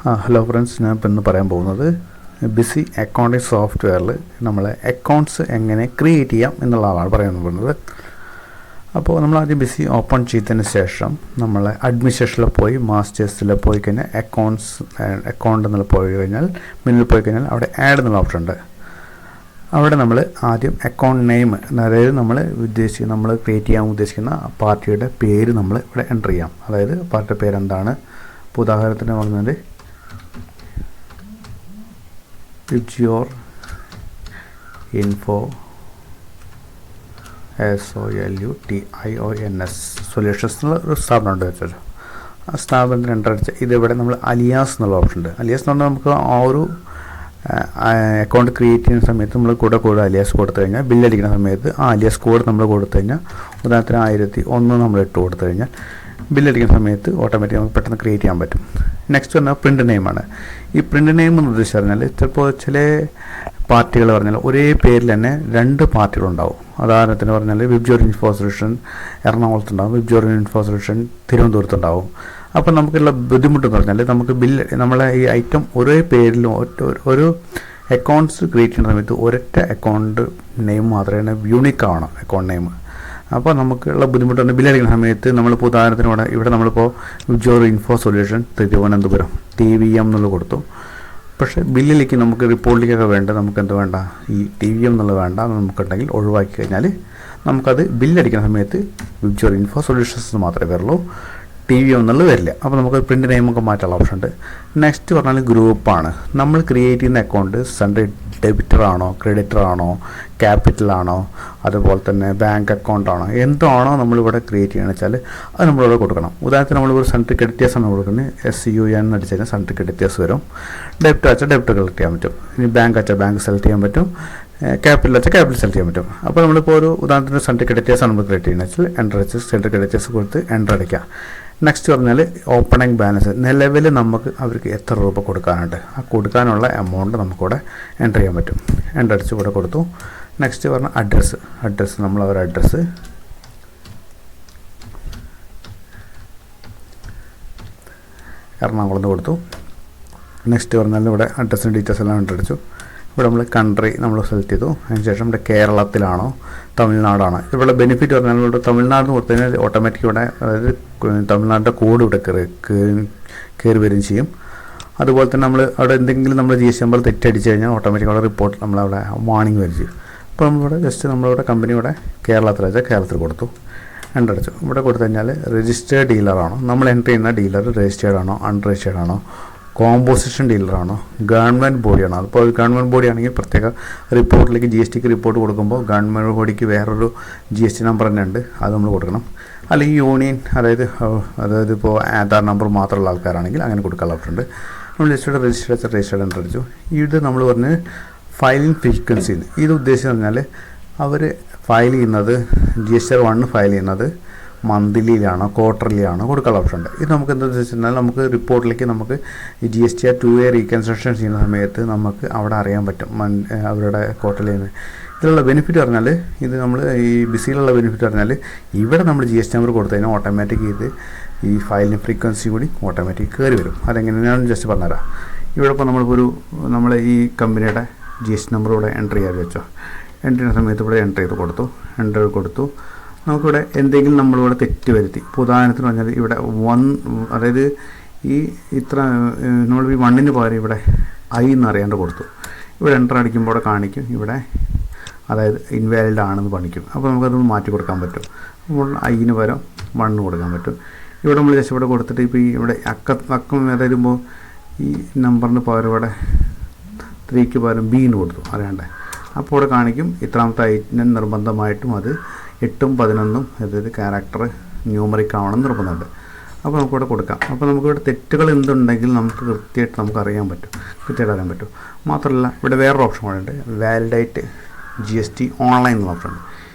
Hello friends, ഞാൻ ഇപ്പം ഇന്ന് പറയാൻ പോകുന്നത് ബിസി അക്കൗണ്ടിങ് സോഫ്റ്റ്വെയറിൽ നമ്മളെ അക്കൗണ്ട്സ് എങ്ങനെ ക്രിയേറ്റ് ചെയ്യാം എന്നുള്ളതാണ് പറയാൻ പോകുന്നത്. അപ്പോൾ നമ്മൾ ആദ്യം ബിസി ഓപ്പൺ ചെയ്തതിന് ശേഷം നമ്മൾ അഡ്മിനിസ്ട്രേഷനിൽ പോയി മാസ്റ്റേഴ്സിൽ പോയി കഴിഞ്ഞാൽ അക്കൗണ്ട് എന്നുള്ള പോയി കഴിഞ്ഞാൽ മെനുവിൽ പോയി കഴിഞ്ഞാൽ അവിടെ ആഡ് എന്നുള്ള ഓപ്ഷൻ ഉണ്ട്. അവിടെ നമ്മൾ ആദ്യം അക്കൗണ്ട് നെയിം, അതായത് നമ്മൾ ക്രിയേറ്റ് ചെയ്യാൻ ഉദ്ദേശിക്കുന്ന പാർട്ടിയുടെ പേര് നമ്മൾ ഇവിടെ എൻ്റർ ചെയ്യാം. അതായത് പാർട്ടിയുടെ പേരെന്താണ്. ഇപ്പോൾ ഉദാഹരണത്തിന് പറഞ്ഞാൽ Your Info SOLUTIONS സൊല്യൂഷൻസ് എന്നുള്ള ഒരു സ്ഥാപനമുണ്ട് വെച്ചാൽ ആ സ്ഥാപനത്തിന് എൻ്റർ അടിച്ച് ഇതിവിടെ നമ്മൾ അലിയാസ് എന്നുള്ള ഓപ്ഷൻ ഉണ്ട്. അലിയാസ് എന്ന് പറഞ്ഞാൽ നമുക്ക് ആ ഒരു അക്കൗണ്ട് ക്രിയേറ്റ് ചെയ്യുന്ന സമയത്ത് നമ്മൾ കൂടെ അലിയാസ് കൊടുത്തു കഴിഞ്ഞാൽ ബില്ലടിക്കുന്ന സമയത്ത് ആ അലിയാസ് കോഡ് നമ്മൾ കൊടുത്തു കഴിഞ്ഞാൽ ഉദാഹരണത്തിന് 1001 നമ്മൾ ഇട്ട് കൊടുത്തു കഴിഞ്ഞാൽ ബില്ലടിക്കുന്ന സമയത്ത് ഓട്ടോമാറ്റിക് നമുക്ക് പെട്ടെന്ന് ക്രിയേറ്റ് ചെയ്യാൻ പറ്റും. നെക്സ്റ്റ് പറഞ്ഞാൽ പ്രിൻ്റ് നെയിമാണ്. ഈ പ്രിൻ്റ് നെയിം എന്ന് ഉദ്ദേശിച്ച് പറഞ്ഞാൽ ചിലപ്പോൾ ചില പാർട്ടികൾ പറഞ്ഞാൽ ഒരേ പേരിൽ തന്നെ 2 പാർട്ടികളുണ്ടാവും. ഉദാഹരണത്തിന് പറഞ്ഞാൽ വിബ്ജ്യോർ ഇൻഫോ സൊല്യൂഷൻ എറണാകുളത്തുണ്ടാവും, വിബ്ജ്യോർ ഇൻഫോ സൊല്യൂഷൻ തിരുവനന്തപുരത്തുണ്ടാവും. അപ്പോൾ നമുക്കുള്ള ബുദ്ധിമുട്ടെന്ന് പറഞ്ഞാൽ നമുക്ക് നമ്മളെ ഈ ഐറ്റം ഒരേ പേരിലും ഒരു അക്കൗണ്ട്സ് ക്രിയേറ്റ് ചെയ്യുന്ന സമയത്ത് ഒരൊറ്റ അക്കൗണ്ട് നെയിം മാത്രമേ യൂണിക് ആവണം അക്കൗണ്ട് നെയിം. അപ്പോൾ നമുക്കുള്ള ബുദ്ധിമുട്ടുണ്ട് ബില്ലടിക്കുന്ന സമയത്ത് നമ്മളിപ്പോൾ ഉദാഹരണത്തിന് ഇവിടെ നമ്മളിപ്പോൾ വിബ്ജ്യോർ ഇൻഫോ സൊല്യൂഷൻ തിരുവനന്തപുരം TVM എന്നുള്ളത് കൊടുത്തു. പക്ഷേ ബില്ലിലേക്ക് നമുക്ക് റിപ്പോർട്ടിലേക്കൊക്കെ നമുക്ക് എന്ത് വേണ്ട, ഈ TVM എന്നുള്ളത് വേണ്ട, നമുക്കുണ്ടെങ്കിൽ ഒഴിവാക്കി കഴിഞ്ഞാൽ നമുക്കത് ബില്ലടിക്കുന്ന സമയത്ത് വിബ്ജ്യോർ ഇൻഫോ സൊല്യൂഷൻസ് മാത്രമേ വരുള്ളൂ, TVM എന്നുള്ളത് വരില്ല. അപ്പോൾ നമുക്ക് പ്രിൻ്റ് നെയിമൊക്കെ മാറ്റാനുള്ള ഓപ്ഷൻ ഉണ്ട്. നെക്സ്റ്റ് പറഞ്ഞാൽ ഗ്രൂപ്പാണ്. നമ്മൾ ക്രിയേറ്റ് ചെയ്യുന്ന അക്കൗണ്ട് സൺഡേ ഡെബിറ്റർ ആണോ, ക്രെഡിറ്റർ ആണോ, ക്യാപിറ്റൽ ആണോ, അതുപോലെ തന്നെ ബാങ്ക് അക്കൗണ്ട് ആണോ, എന്താണോ നമ്മളിവിടെ ക്രിയേറ്റ് ചെയ്യണമെന്ന് വെച്ചാൽ അത് നമ്മളിവിടെ കൊടുക്കണം. ഉദാഹരണത്തിന് നമ്മളിവിടെ സൺട്രി ക്രെഡിറ്റേഴ്സ് ആണ് കൊടുക്കുന്നത്. SUN അടിച്ച് കഴിഞ്ഞാൽ സൺട്രി ക്രെഡിറ്റേഴ്സ് വരും. ഡെബിറ്റ് വെച്ചാൽ ഡെബിറ്റ് കളക്ട് ചെയ്യാൻ പറ്റും. ഇനി ബാങ്ക് വെച്ചാൽ ബാങ്ക് സെലക്ട് ചെയ്യാൻ പറ്റും. ക്യാപിറ്റൽ വെച്ചാൽ ക്യാപിറ്റൽ സെലക്ട് ചെയ്യാൻ പറ്റും. അപ്പോൾ നമ്മളിപ്പോൾ ഒരു ഉദാഹരണത്തിന് സൺട്രി ക്രെഡിറ്റേഴ്സ് ആണ് നമ്മൾ ക്രിയേറ്റ് ചെയ്യുന്നത് വെച്ചാൽ എൻ്റർ വെച്ച് സൺട്രി ക്രെഡിറ്റേഴ്സ് കൊടുത്ത് എൻ്റർ അടിക്കുക. നെക്സ്റ്റ് പറഞ്ഞാൽ ഓപ്പണിംഗ് ബാലൻസ്, നിലവിൽ നമുക്ക് അവർക്ക് എത്ര രൂപ കൊടുക്കാനുണ്ട്, ആ കൊടുക്കാനുള്ള എമൗണ്ട് നമുക്കിവിടെ എൻ്റർ ചെയ്യാൻ പറ്റും. എൻ്റർ അടിച്ച് ഇവിടെ കൊടുത്തു. നെക്സ്റ്റ് പറഞ്ഞാൽ അഡ്രസ്സ് നമ്മൾ അവരുടെ അഡ്രസ്സ് എറണാകുളത്ത് കൊടുത്തു. നെക്സ്റ്റ് പറഞ്ഞാൽ ഇവിടെ അഡ്രസ്സിൻ്റെ ഡീറ്റെയിൽസ് എല്ലാം എൻ്റർ അടിച്ചു. ഇവിടെ നമ്മൾ കൺട്രി നമ്മൾ സെലക്ട് ചെയ്തു. അതിനുശേഷം ഇവിടെ കേരളത്തിലാണോ തമിഴ്നാടാണോ. ഇവിടെ ബെനിഫിറ്റ് പറഞ്ഞാൽ ഇവിടെ തമിഴ്നാട് എന്ന് കൊടുത്തു കഴിഞ്ഞാൽ ഓട്ടോമാറ്റിക് ഇവിടെ, അതായത് തമിഴ്നാടിൻ്റെ കോഡ് ഇവിടെ കയറി വരികയും ചെയ്യും. അതുപോലെ തന്നെ നമ്മൾ അവിടെ എന്തെങ്കിലും നമ്മൾ GST നമ്പർ തെറ്റടിച്ച് കഴിഞ്ഞാൽ ഓട്ടോമാറ്റിക് അവിടെ റിപ്പോർട്ട് നമ്മളവിടെ വാർണിംഗ് വരും ചെയ്യും. അപ്പോൾ നമ്മളിവിടെ ജസ്റ്റ് നമ്മളിവിടെ കമ്പനി ഇവിടെ കേരളത്തിൽ വെച്ചാൽ കേരളത്തിൽ കൊടുത്തു, എൻ്റർ അടിച്ചു. ഇവിടെ കൊടുത്തു കഴിഞ്ഞാൽ രജിസ്റ്റേർഡ് ഡീലറാണോ, നമ്മൾ എൻ്റർ ചെയ്യുന്ന ഡീലർ രജിസ്റ്റേർഡ് ആണോ അൺരജിസ്റ്റേർഡ് ആണോ, കോമ്പോസിഷൻ ഡീലറാണോ, ഗവൺമെൻറ് ബോഡിയാണോ. അപ്പോൾ ഗവൺമെൻറ് ബോഡി ആണെങ്കിൽ പ്രത്യേക റിപ്പോർട്ടിലേക്ക് GSTക്ക് റിപ്പോർട്ട് കൊടുക്കുമ്പോൾ ഗവൺമെൻറ് ബോഡിക്ക് വേറൊരു GST നമ്പർ തന്നെ ഉണ്ട്, അത് നമ്മൾ കൊടുക്കണം. അല്ലെങ്കിൽ യൂണിയൻ, അതായത് ഇപ്പോൾ ആധാർ നമ്പർ മാത്രമുള്ള ആൾക്കാരാണെങ്കിൽ അങ്ങനെ കൊടുക്കാനുള്ള ഓപ്ഷൻ ഉണ്ട്. നമ്മൾ രജിസ്റ്റേർഡ് എൻ്റർ അടിച്ചു. ഇത് നമ്മൾ പറഞ്ഞ് ഫയലിംഗ് ഫ്രീക്വൻസി, ഇത് ഉദ്ദേശിച്ച് പറഞ്ഞാൽ അവർ ഫയൽ ചെയ്യുന്നത് GST-1 ഫയൽ ചെയ്യുന്നത് മന്ത്ലിയിലാണോ ക്വാർട്ടർലി ആണോ കൊടുക്കാനുള്ള ഓപ്ഷൻ ഉണ്ട്. ഇത് നമുക്ക് എന്താണെന്ന് വെച്ചിട്ടുണ്ടെങ്കിൽ നമുക്ക് റിപ്പോർട്ടിലേക്ക് നമുക്ക് ഈ GST 2A റീകൺസ്ട്രക്ഷൻ ചെയ്യുന്ന സമയത്ത് നമുക്ക് അവിടെ അറിയാൻ പറ്റും അവരുടെ ക്വാർട്ടർലി. ഇതിലുള്ള ബെനിഫിറ്റ് പറഞ്ഞാൽ ഇത് നമ്മൾ ഈ ബിസിയിലുള്ള ബെനിഫിറ്റ് പറഞ്ഞാൽ ഇവിടെ നമ്മൾ GST നമ്പർ കൊടുത്തു കഴിഞ്ഞാൽ ഓട്ടോമാറ്റിക് ഇത് ഈ ഫയലിന് ഫ്രീക്വൻസി കൂടി ഓട്ടോമാറ്റിക് കയറി വരും. അതെങ്ങനെയാണെന്ന് ജസ്റ്റ് പറഞ്ഞുതരാം. ഇവിടെ ഇപ്പോൾ നമ്മൾ ഈ കമ്പനിയുടെ GST നമ്പർ ഇവിടെ എൻ്റർ ചെയ്യാൻ വെച്ചോ. എൻ്റർ ചെയ്യുന്ന സമയത്ത് ഇവിടെ എൻ്റർ കൊടുത്തു. നമുക്കിവിടെ എന്തെങ്കിലും നമ്മളിവിടെ തെറ്റ് വരുത്തി, ഇപ്പോൾ ഉദാഹരണത്തിന് പറഞ്ഞാൽ ഇവിടെ 1, അതായത് ഈ ഇത്ര നമ്മൾ ഈ 1ന് പകരം ഇവിടെ I എന്നറിയാണ്ട് കൊടുത്തു. ഇവിടെ എൻ്റർ അടിക്കുമ്പോൾ ഇവിടെ കാണിക്കും ഇവിടെ, അതായത് ഇൻവാലിഡ് ആണെന്ന് കാണിക്കും. അപ്പോൾ നമുക്കത് മാറ്റി കൊടുക്കാൻ പറ്റും. അപ്പോൾ Iന് പകരം 1 കൊടുക്കാൻ പറ്റും. ഇവിടെ നമ്മൾ ജസ്റ്റ് ഇവിടെ കൊടുത്തിട്ട് ഇപ്പോൾ ഈ ഇവിടെ അക്കം അതായത് ഇപ്പോൾ ഈ നമ്പറിന് പകരം ഇവിടെ 3ക്ക് പകരം Bന്ന് കൊടുത്തു അറിയാണ്ടേ. അപ്പോൾ ഇവിടെ കാണിക്കും ഇത്രാമത്തെ ഐറ്റം നിർബന്ധമായിട്ടും അത് 8ഉം 11ഉം അതായത് ക്യാരക്ടർ ന്യൂമറിക് ആവണം നിർബന്ധമുണ്ട്. അപ്പോൾ നമുക്കിവിടെ കൊടുക്കാം. അപ്പോൾ നമുക്കിവിടെ തെറ്റുകൾ എന്തുണ്ടെങ്കിൽ നമുക്ക് കൃത്യമായിട്ട് അറിയാൻ പറ്റും. മാത്രമല്ല ഇവിടെ വേറൊരു ഓപ്ഷൻ കൂടെ ഉണ്ട്, വാലിഡേറ്റ് GST ഓൺലൈൻ എന്നുള്ള ഓപ്ഷൻ ഉണ്ട്.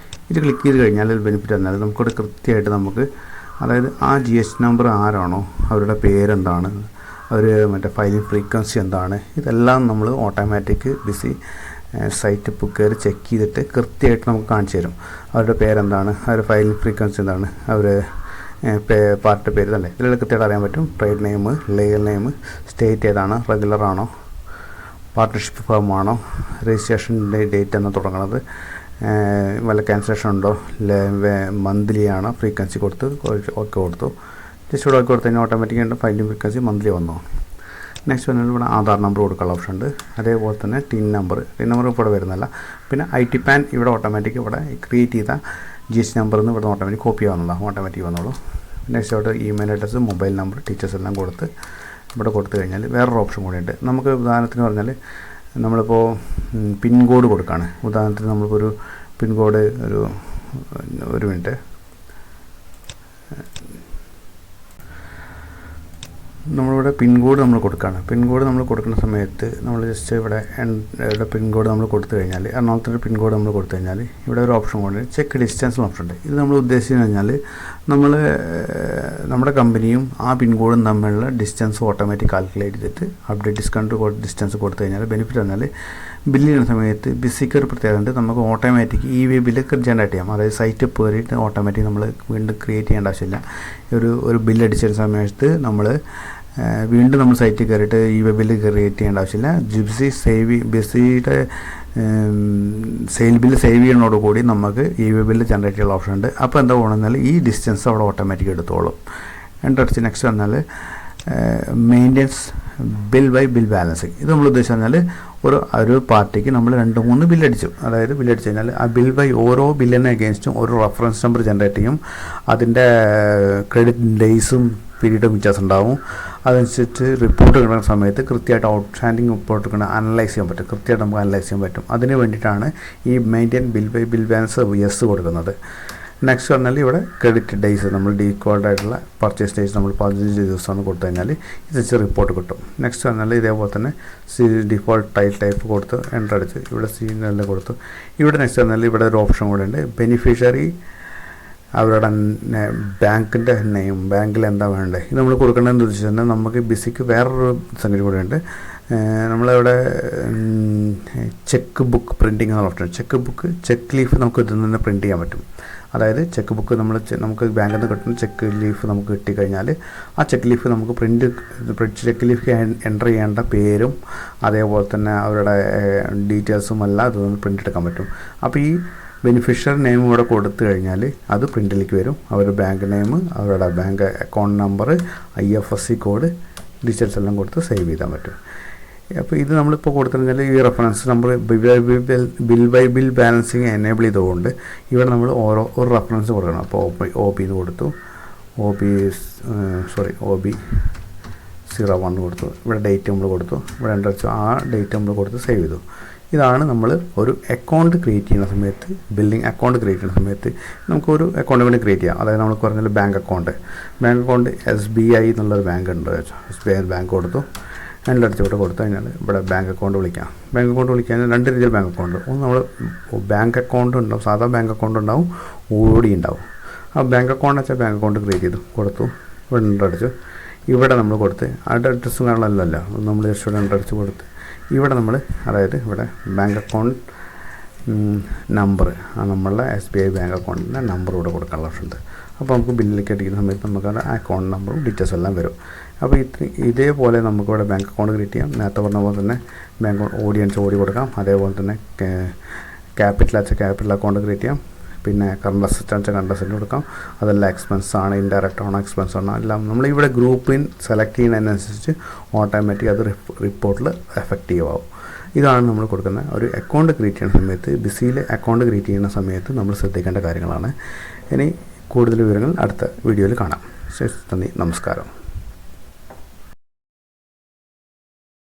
ഇത് ക്ലിക്ക് ചെയ്ത് കഴിഞ്ഞാൽ ബെനിഫിറ്റ് പറഞ്ഞാൽ നമുക്കിവിടെ കൃത്യമായിട്ട് നമുക്ക്, അതായത് ആ GST നമ്പർ ആരാണോ അവരുടെ പേരെന്താണ്, അവർ ഫയലിംഗ് ഫ്രീക്വൻസി എന്താണ്, ഇതെല്ലാം നമ്മൾ ഓട്ടോമാറ്റിക് ബിസി സൈറ്റ് ഇപ്പോൾ കയറി ചെക്ക് ചെയ്തിട്ട് കൃത്യമായിട്ട് നമുക്ക് കാണിച്ചു തരും. അവരുടെ പേരെന്താണ്, അവരുടെ ഫയലിംഗ് ഫ്രീക്വൻസി എന്താണ്, അവർ പാർട്ടി പേര് തന്നെ ഇതിൽ കൃത്യമായിട്ട് അറിയാൻ പറ്റും. Trade name, legal name, state ഏതാണ്, റെഗുലർ ആണോ, പാർട്ട്ണർഷിപ്പ് ഫേം ആണോ, രജിസ്ട്രേഷൻ്റെ ഡേറ്റ് എന്ന് തുടങ്ങുന്നത്, വല്ല ക്യാൻസലേഷൻ ഉണ്ടോ, മന്ത്ലി ആണോ, ഫ്രീക്വൻസി കൊടുത്ത് ഓക്കെ കൊടുത്തു. ജസ്റ്റ് ഇവിടെ ഓക്കെ കൊടുത്തു കഴിഞ്ഞാൽ ഓട്ടോമാറ്റിക്കായിട്ട് ഫയലിംഗ് ഫ്രീക്വൻസി മന്ത്ലി വന്നു. നെക്സ്റ്റ് വന്നാൽ ഇവിടെ ആധാർ നമ്പർ കൊടുക്കാനുള്ള ഓപ്ഷൻ ഉണ്ട്. അതേപോലെ തന്നെ ടിൻ നമ്പർ ഇവിടെ വരുന്നില്ല. പിന്നെ IT പാൻ ഇവിടെ ഓട്ടോമാറ്റിക് ഇവിടെ ക്രിയേറ്റ് ചെയ്ത GST നമ്പറിൽ നിന്ന് ഇവിടെ ഓട്ടോമാറ്റിക് കോപ്പി ആവുന്നതാണ്, ഓട്ടോമാറ്റിക് വന്നോളൂ. നെക്സ്റ്റ് അവിടെ email address, mobile number, teachers എല്ലാം കൊടുത്ത് ഇവിടെ കൊടുത്തു കഴിഞ്ഞാൽ വേറൊരു ഓപ്ഷൻ കൂടിയുണ്ട്. നമുക്ക് ഉദാഹരണത്തിന് പറഞ്ഞാൽ നമ്മളിപ്പോൾ പിൻകോഡ് കൊടുക്കുകയാണ്. ഉദാഹരണത്തിന് നമ്മളിപ്പോൾ ഒരു പിൻകോഡ് ഒരു മിനിറ്റ് നമ്മളിവിടെ പിൻകോഡ് നമ്മൾ കൊടുക്കുകയാണ്. പിൻകോഡ് നമ്മൾ കൊടുക്കുന്ന സമയത്ത് നമ്മൾ ജസ്റ്റ് ഇവിടെ പിൻകോഡ് നമ്മൾ കൊടുത്തു കഴിഞ്ഞാൽ എറണാകുളത്തിൻ്റെ പിൻകോഡ് നമ്മൾ കൊടുത്തു കഴിഞ്ഞാൽ ഇവിടെ ഒരു ഓപ്ഷൻ കൊണ്ട് ചെക്ക് ഡിസ്റ്റൻസ് ഓപ്ഷൻ ഉണ്ട്. ഇത് നമ്മൾ ഉദ്ദേശിച്ചു കഴിഞ്ഞാൽ നമ്മുടെ കമ്പനിയും ആ പിൻകോഡും തമ്മിലുള്ള ഡിസ്റ്റൻസ് ഓട്ടോമാറ്റിക് കാൽക്കുലേറ്റ് ചെയ്തിട്ട് അപ്ഡേറ്റ് ഡിസ്കൗണ്ട് ഡിസ്റ്റൻസ് കൊടുത്തു കഴിഞ്ഞാൽ ബെനിഫിറ്റ് പറഞ്ഞാൽ ബില്ല് ചെയ്യുന്ന സമയത്ത് ബിസിക്ക് ഒരു പ്രത്യേകത ഉണ്ട്. നമുക്ക് ഓട്ടോമാറ്റിക് ബില്ല് ജനറേറ്റ് ചെയ്യാം. അതായത് സൈറ്റ് കയറിയിട്ട് ഓട്ടോമാറ്റിക് നമ്മൾ വീണ്ടും ക്രിയേറ്റ് ചെയ്യേണ്ട ആവശ്യമില്ല. ഒരു ബില്ല് അടിച്ച സമയത്ത് നമ്മൾ വീണ്ടും നമ്മൾ സൈറ്റിൽ കയറിയിട്ട് ബില്ല് ക്രിയേറ്റ് ചെയ്യേണ്ട ആവശ്യമില്ല. ബിസിയുടെ സെയിൽ ബില്ല് സേവ് ചെയ്യുന്നതോടുകൂടി നമുക്ക് ബില്ല് ജനറേറ്റ് ചെയ്യാനുള്ള ഓപ്ഷൻ ഉണ്ട്. അപ്പോൾ എന്താ പോകണമെന്നാൽ ഈ ഡിസ്റ്റൻസ് അവിടെ ഓട്ടോമാറ്റിക് എടുത്തോളും. അടിച്ച് നെക്സ്റ്റ് വന്നാൽ മെയിൻ്റെനൻസ് ബിൽ ബാലൻസിങ്. ഇത് നമ്മൾ ഉദ്ദേശിച്ച് പറഞ്ഞാൽ ഒരു പാർട്ടിക്ക് നമ്മൾ 2-3 ബില്ലടിച്ചു. അതായത് ബില്ലടിച്ച് കഴിഞ്ഞാൽ ആ ഓരോ ബില്ലിന് അഗേൻസ്റ്റും ഒരു റെഫറൻസ് നമ്പർ ജനറേറ്റ് ചെയ്യും. അതിൻ്റെ ക്രെഡിറ്റ് ഡേയ്സും പീരീഡും വ്യത്യാസം ഉണ്ടാവും. അതനുസരിച്ച് റിപ്പോർട്ട് കിട്ടുന്ന സമയത്ത് കൃത്യമായിട്ട് ഔട്ട്സ്റ്റാൻഡിങ് റിപ്പോർട്ട് അനലൈസ് ചെയ്യാൻ പറ്റും. കൃത്യമായിട്ട് നമുക്ക് അനലൈസ് ചെയ്യാൻ പറ്റും. അതിന് വേണ്ടിയിട്ടാണ് ഈ മെയിൻറ്റെയിൻ ബിൽ ബാലൻസ് യെസ് കൊടുക്കുന്നത്. നെക്സ്റ്റ് പറഞ്ഞാൽ ഇവിടെ ക്രെഡിറ്റ് ഡേയ്സ് നമ്മൾ ഡീകോൾഡ് ആയിട്ടുള്ള പർച്ചേസ് ഡേയ്സ് നമ്മൾ 15 ദിവസമാണ് കൊടുത്തു കഴിഞ്ഞാൽ ഇത് റിപ്പോർട്ട് കിട്ടും. നെക്സ്റ്റ് പറഞ്ഞാൽ ഇതേപോലെ തന്നെ ഡിഫോൾട്ട് ടൈപ്പ് കൊടുത്ത് എൻ്റർ അടിച്ച് ഇവിടെ സീനിയറിൽ കൊടുത്തു. ഇവിടെ നെക്സ്റ്റ് പറഞ്ഞാൽ ഇവിടെ ഒരു ഓപ്ഷൻ കൂടെ ഉണ്ട്. ബെനിഫിഷ്യറി അവരുടെ ബാങ്കിൻ്റെ നെയിം, ബാങ്കിൽ എന്താ വേണ്ടത് ഇത് നമ്മൾ കൊടുക്കേണ്ടതെന്ന് വെച്ച് കഴിഞ്ഞാൽ നമുക്ക് ബിസിക്ക് വേറൊരു സംഗതി കൂടെ ഉണ്ട്. നമ്മളിവിടെ ചെക്ക് ബുക്ക് പ്രിൻറ്റിങ് എന്നുള്ള ഓപ്ഷൻ. ചെക്ക് ലീഫ് നമുക്ക് ഇതിൽ നിന്ന് പ്രിൻറ്റ് ചെയ്യാൻ പറ്റും. അതായത് ചെക്ക് ബുക്ക് നമുക്ക് ബാങ്കിൽ നിന്ന് കിട്ടുന്ന ചെക്ക് ലീഫ് നമുക്ക് കിട്ടിക്കഴിഞ്ഞാൽ ആ ചെക്ക് ലീഫ് നമുക്ക് ചെക്ക് ലീഫ് എൻ്റർ ചെയ്യേണ്ട പേരും അതേപോലെ തന്നെ അവരുടെ ഡീറ്റെയിൽസും എല്ലാം ഇതൊന്ന് പ്രിൻ്റ് എടുക്കാൻ പറ്റും. അപ്പോൾ ഈ ബെനിഫിഷ്യറി നെയിം ഇവിടെ കൊടുത്തു കഴിഞ്ഞാൽ അത് പ്രിൻറ്റിലേക്ക് വരും. അവരുടെ ബാങ്ക് നെയിം, അവരുടെ bank account number, IFSC code, details എല്ലാം കൊടുത്ത് സേവ് ചെയ്താൽ പറ്റും. അപ്പോൾ ഇത് നമ്മളിപ്പോൾ കൊടുത്തു കഴിഞ്ഞാൽ ഈ reference number bill balancing enable ചെയ്തുകൊണ്ട് ഇവിടെ നമ്മൾ ഒരു റെഫറൻസ് കൊടുക്കണം. അപ്പോൾ OB എന്ന് കൊടുത്തു, OB 01 കൊടുത്തു. ഇവിടെ ഡേറ്റ് നമ്മൾ കൊടുത്തു. ഇവിടെ എൻ്റർ വെച്ചു. ആ ഡേറ്റ് നമ്മൾ കൊടുത്ത് സേവ് ചെയ്തു. ഇതാണ് നമ്മൾ ഒരു അക്കൗണ്ട് ക്രിയേറ്റ് ചെയ്യുന്ന സമയത്ത്, ബില്ലിംഗ് അക്കൗണ്ട് ക്രിയേറ്റ് ചെയ്യുന്ന സമയത്ത് നമുക്കൊരു അക്കൗണ്ട് വേണ്ടി ക്രിയേറ്റ് ചെയ്യാം. അതായത് നമ്മൾ പറഞ്ഞാൽ ബാങ്ക് അക്കൗണ്ട് SBI എന്നുള്ളൊരു ബാങ്ക് ഉണ്ട്. SBI ബാങ്ക് കൊടുത്തു. അതിൻ്റെ അടുത്ത് ഇവിടെ കൊടുത്തു കഴിഞ്ഞാൽ ഇവിടെ ബാങ്ക് അക്കൗണ്ട് വിളിക്കാം. ബാങ്ക് അക്കൗണ്ട് വിളിക്കാൻ 2 രീതിയിൽ ബാങ്ക് അക്കൗണ്ട്. ഒന്ന് നമ്മൾ ബാങ്ക് അക്കൗണ്ട് ഉണ്ടാവും, സാധാ ബാങ്ക് അക്കൗണ്ട് ഉണ്ടാവും, OD ഉണ്ടാവും. ആ ബാങ്ക് അക്കൗണ്ട് വെച്ചാൽ ബാങ്ക് അക്കൗണ്ട് ക്രിയേറ്റ് ചെയ്തു കൊടുത്തു. ഇവിടെ അടിച്ചു. ഇവിടെ നമ്മൾ കൊടുത്ത് അഡ്രസ്സും കാണാനല്ലോ നമ്മൾ ജസ്റ്റ് ഇവിടെ അടിച്ച് കൊടുത്ത് ഇവിടെ നമ്മൾ അതായത് ഇവിടെ ബാങ്ക് അക്കൗണ്ട് നമ്പർ, ആ നമ്മളുടെ SBI ബാങ്ക് അക്കൗണ്ടിൻ്റെ നമ്പർ ഇവിടെ കൊടുക്കാനുള്ള ഓപ്ഷൻ ഉണ്ട്. അപ്പോൾ നമുക്ക് ബില്ലിലേക്ക് അടിക്കുന്ന സമയത്ത് നമുക്ക് അക്കൗണ്ട് നമ്പറും ഡീറ്റെയിൽസ് എല്ലാം വരും. അപ്പോൾ ഇതേപോലെ നമുക്കിവിടെ ബാങ്ക് അക്കൗണ്ട് ക്രിയേറ്റ് ചെയ്യാം. നേരത്തെ പറഞ്ഞ പോലെ തന്നെ ബാങ്ക് OD കൊടുക്കാം. അതേപോലെ തന്നെ ക്യാപിറ്റൽ അക്കൗണ്ട് ക്രിയേറ്റ് ചെയ്യാം. പിന്നെ കറണ്ട് അസറ്റ് കറണ്ട് അസറ്റ് കൊടുക്കാം. അതെല്ലാം എക്സ്പെൻസ് ആണ്, ഇൻഡയറക്റ്റ് ആണോ എക്സ്പെൻസ് ആണോ എല്ലാം നമ്മളിവിടെ ഗ്രൂപ്പിൻ സെലക്ട് ചെയ്യുന്നതിനനുസരിച്ച് ഓട്ടോമാറ്റിക് അത് റിപ്പോർട്ടിൽ എഫക്റ്റീവ് ആവും. ഇതാണ് നമ്മൾ കൊടുക്കുന്ന ഒരു അക്കൗണ്ട് ക്രിയേറ്റ് ചെയ്യുന്ന സമയത്ത്, ബിസിയിൽ അക്കൗണ്ട് ക്രിയേറ്റ് ചെയ്യുന്ന സമയത്ത് നമ്മൾ ശ്രദ്ധിക്കേണ്ട കാര്യങ്ങളാണ്. ഇനി കൂടുതൽ വിവരങ്ങൾ അടുത്ത വീഡിയോയിൽ കാണാം. ശരി, നന്ദി, നമസ്കാരം.